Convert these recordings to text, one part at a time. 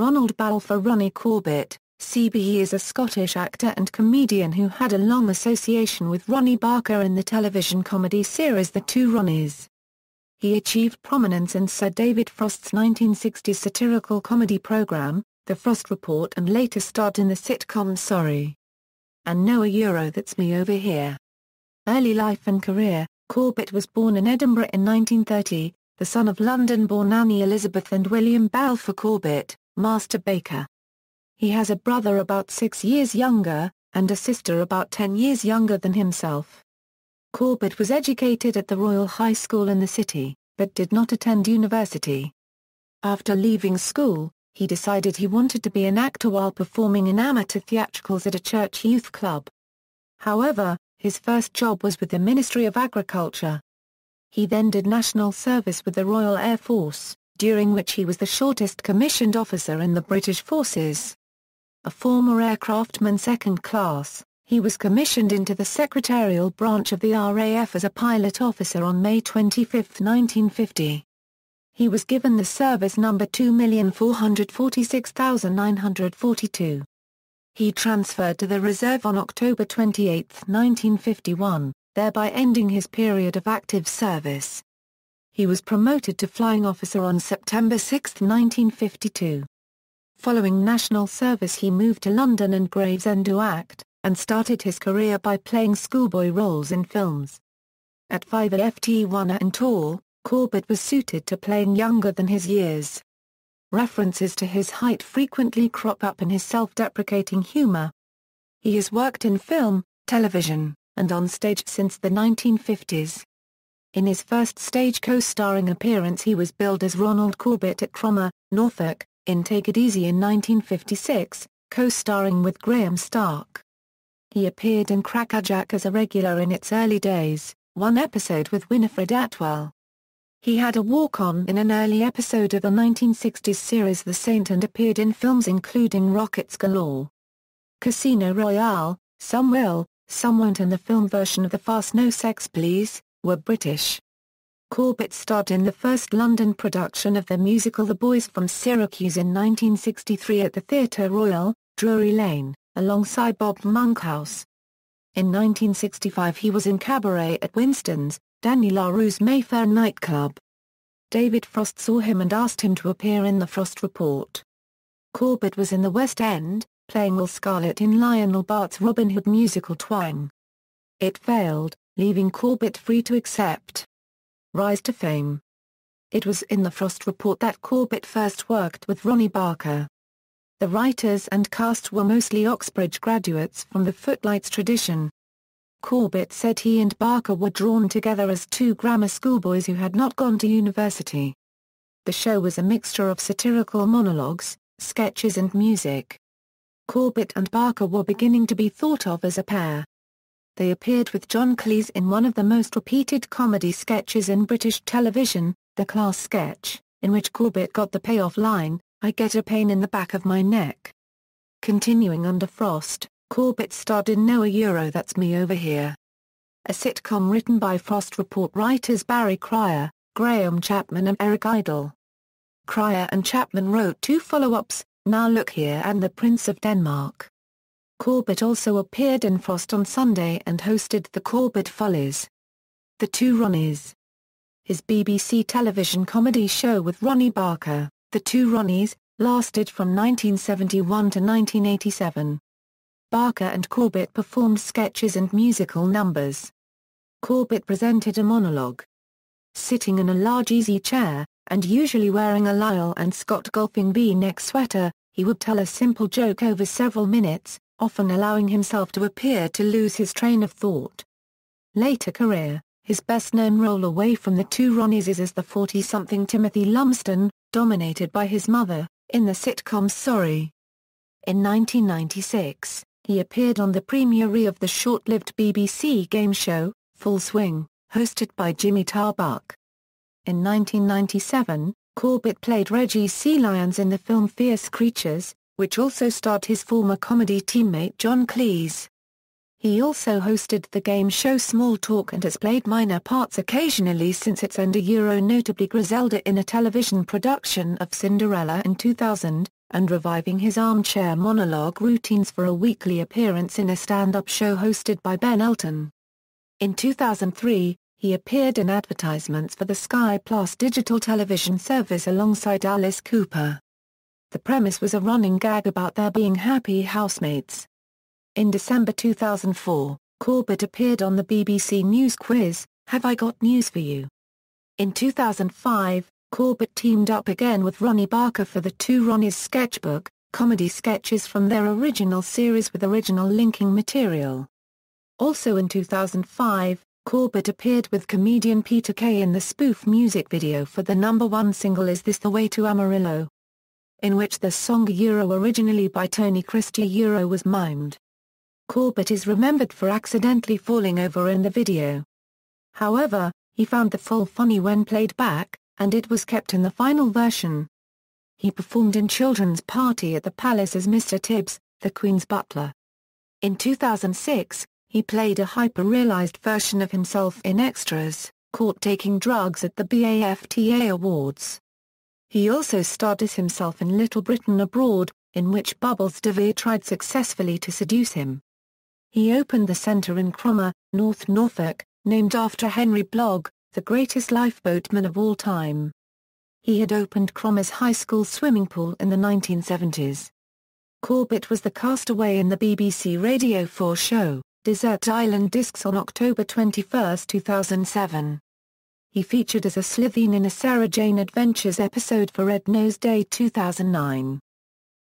Ronald Balfour. Ronnie Corbett, CBE, is a Scottish actor and comedian who had a long association with Ronnie Barker in the television comedy series The Two Ronnies. He achieved prominence in Sir David Frost's 1960s satirical comedy programme, The Frost Report, and later starred in the sitcom Sorry and No, That's Me Over Here. Early life and career. Corbett was born in Edinburgh in 1930, the son of London-born Annie Elizabeth and William Balfour Corbett, master baker. He has a brother about 6 years younger, and a sister about 10 years younger than himself. Corbett was educated at the Royal High School in the city, but did not attend university. After leaving school, he decided he wanted to be an actor while performing in amateur theatricals at a church youth club. However, his first job was with the Ministry of Agriculture. He then did national service with the Royal Air Force, during which he was the shortest commissioned officer in the British forces. A former aircraftman second class, he was commissioned into the secretarial branch of the RAF as a pilot officer on May 25, 1950. He was given the service number 2,446,942. He transferred to the reserve on October 28, 1951, thereby ending his period of active service. He was promoted to flying officer on September 6, 1952. Following national service he moved to London and Gravesend to act, and started his career by playing schoolboy roles in films. At 5'1" and tall, Corbett was suited to playing younger than his years. References to his height frequently crop up in his self-deprecating humor. He has worked in film, television, and on stage since the 1950s. In his first stage co-starring appearance he was billed as Ronald Corbett at Cromer, Norfolk, in Take It Easy in 1956, co-starring with Graham Stark. He appeared in Crackerjack as a regular in its early days, one episode with Winifred Atwell. He had a walk-on in an early episode of the 1960s series The Saint and appeared in films including Rockets Galore, Casino Royale, Some Will, Some Won't, and the film version of The Fast No Sex Please, were British. Corbett starred in the first London production of the musical The Boys from Syracuse in 1963 at the Theatre Royal, Drury Lane, alongside Bob Monkhouse. In 1965 he was in Cabaret at Winston's, Danny La Rue's Mayfair nightclub. David Frost saw him and asked him to appear in The Frost Report. Corbett was in the West End, playing Will Scarlett in Lionel Bart's Robin Hood musical Twang. It failed, leaving Corbett free to accept. Rise to fame. It was in The Frost Report that Corbett first worked with Ronnie Barker. The writers and cast were mostly Oxbridge graduates from the Footlights tradition. Corbett said he and Barker were drawn together as two grammar school boys who had not gone to university. The show was a mixture of satirical monologues, sketches and music. Corbett and Barker were beginning to be thought of as a pair. They appeared with John Cleese in one of the most repeated comedy sketches in British television, the Class sketch, in which Corbett got the payoff line, "I get a pain in the back of my neck." Continuing under Frost, Corbett starred in No, That's Me Over Here, a sitcom written by Frost Report writers Barry Cryer, Graham Chapman and Eric Idle. Cryer and Chapman wrote two follow-ups, Now Look Here and The Prince of Denmark. Corbett also appeared in Frost on Sunday and hosted The Corbett Follies. The Two Ronnies. His BBC television comedy show with Ronnie Barker, The Two Ronnies, lasted from 1971 to 1987. Barker and Corbett performed sketches and musical numbers. Corbett presented a monologue. Sitting in a large easy chair, and usually wearing a Lyle and Scott golfing V-neck sweater, he would tell a simple joke over several minutes, often allowing himself to appear to lose his train of thought. Later career. His best-known role away from The Two Ronnies is as the 40-something Timothy Lumsden, dominated by his mother, in the sitcom Sorry. In 1996, he appeared on the premiere of the short-lived BBC game show, Full Swing, hosted by Jimmy Tarbuck. In 1997, Corbett played Reggie Sea Lyons in the film Fierce Creatures, which also starred his former comedy teammate John Cleese. He also hosted the game show Small Talk and has played minor parts occasionally since its end, notably Griselda in a television production of Cinderella in 2000, and reviving his armchair monologue routines for a weekly appearance in a stand-up show hosted by Ben Elton. In 2003, he appeared in advertisements for the Sky Plus digital television service alongside Alice Cooper. The premise was a running gag about their being happy housemates. In December 2004, Corbett appeared on the BBC News quiz, Have I Got News for You? In 2005, Corbett teamed up again with Ronnie Barker for the Two Ronnies sketchbook, comedy sketches from their original series with original linking material. Also in 2005, Corbett appeared with comedian Peter Kay in the spoof music video for the #1 single Is This the Way to Amarillo?, in which the song originally by Tony Christie was mimed. Corbett is remembered for accidentally falling over in the video. However, he found the fall funny when played back, and it was kept in the final version. He performed in Children's Party at the Palace as Mr. Tibbs, the Queen's butler. In 2006, he played a hyper-realized version of himself in Extras, caught taking drugs at the BAFTA Awards. He also starred as himself in Little Britain Abroad, in which Bubbles DeVere tried successfully to seduce him. He opened the centre in Cromer, North Norfolk, named after Henry Blogg, the greatest lifeboatman of all time. He had opened Cromer's high school swimming pool in the 1970s. Corbett was the castaway in the BBC Radio 4 show, Desert Island Discs on October 21, 2007. He featured as a Slitheen in a Sarah Jane Adventures episode for Red Nose Day 2009.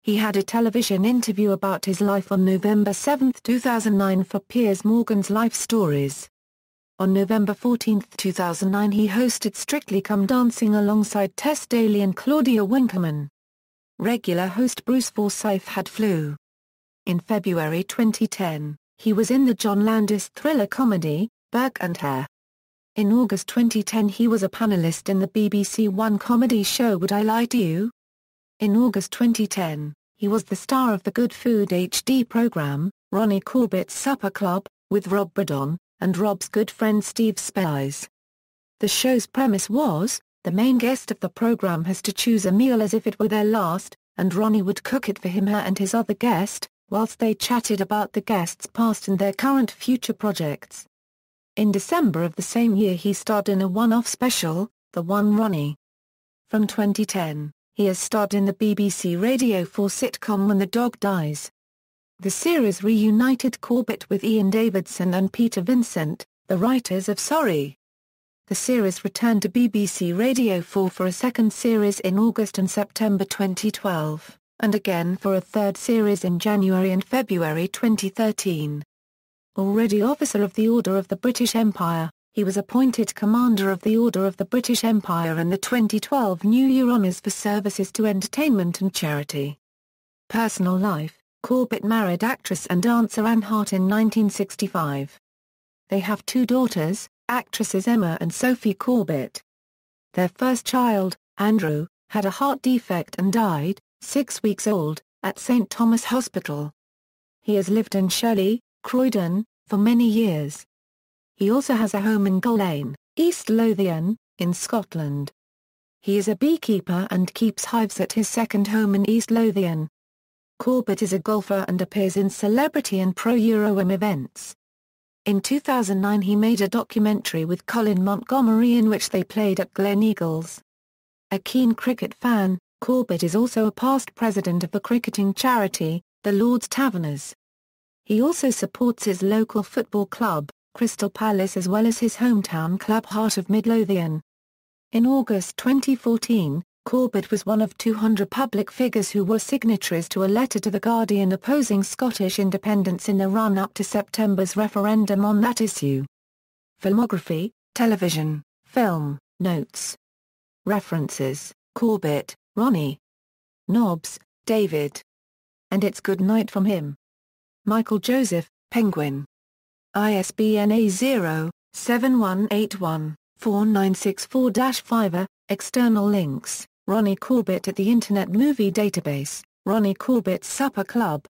He had a television interview about his life on November 7, 2009 for Piers Morgan's Life Stories. On November 14, 2009 he hosted Strictly Come Dancing alongside Tess Daly and Claudia Winkleman. Regular host Bruce Forsyth had flu. In February 2010, he was in the John Landis thriller comedy, Burke and Hare. In August 2010 he was a panelist in the BBC One comedy show Would I Lie to You? In August 2010, he was the star of the Good Food HD programme, Ronnie Corbett's Supper Club, with Rob Brydon, and Rob's good friend Steve Spies. The show's premise was, the main guest of the programme has to choose a meal as if it were their last, and Ronnie would cook it for him, her and his other guest, whilst they chatted about the guest's past and their current future projects. In December of the same year he starred in a one-off special, The One Ronnie. From 2010, he has starred in the BBC Radio 4 sitcom When the Dog Dies. The series reunited Corbett with Ian Davidson and Peter Vincent, the writers of Sorry. The series returned to BBC Radio 4 for a second series in August and September 2012, and again for a third series in January and February 2013. Already Officer of the Order of the British Empire, he was appointed Commander of the Order of the British Empire in the 2012 New Year Honours for services to entertainment and charity. Personal life: Corbett married actress and dancer Anne Hart in 1965. They have two daughters, actresses Emma and Sophie Corbett. Their first child, Andrew, had a heart defect and died, 6 weeks old, at St Thomas Hospital. He has lived in Shirley, Croydon, for many years. He also has a home in Gull Lane, East Lothian, in Scotland. He is a beekeeper and keeps hives at his second home in East Lothian. Corbett is a golfer and appears in celebrity and pro-Euro-Am events. In 2009 he made a documentary with Colin Montgomery in which they played at Glen Eagles. A keen cricket fan, Corbett is also a past president of the cricketing charity, the Lord's Taverners. He also supports his local football club, Crystal Palace, as well as his hometown club Heart of Midlothian. In August 2014, Corbett was one of 200 public figures who were signatories to a letter to The Guardian opposing Scottish independence in the run-up to September's referendum on that issue. Filmography, television, film, notes. References: Corbett, Ronnie. Nobbs, David. And It's Good Night from Him. Michael Joseph, Penguin. ISBN A0-7181-4964-5. External links: Ronnie Corbett at the Internet Movie Database, Ronnie Corbett's Supper Club,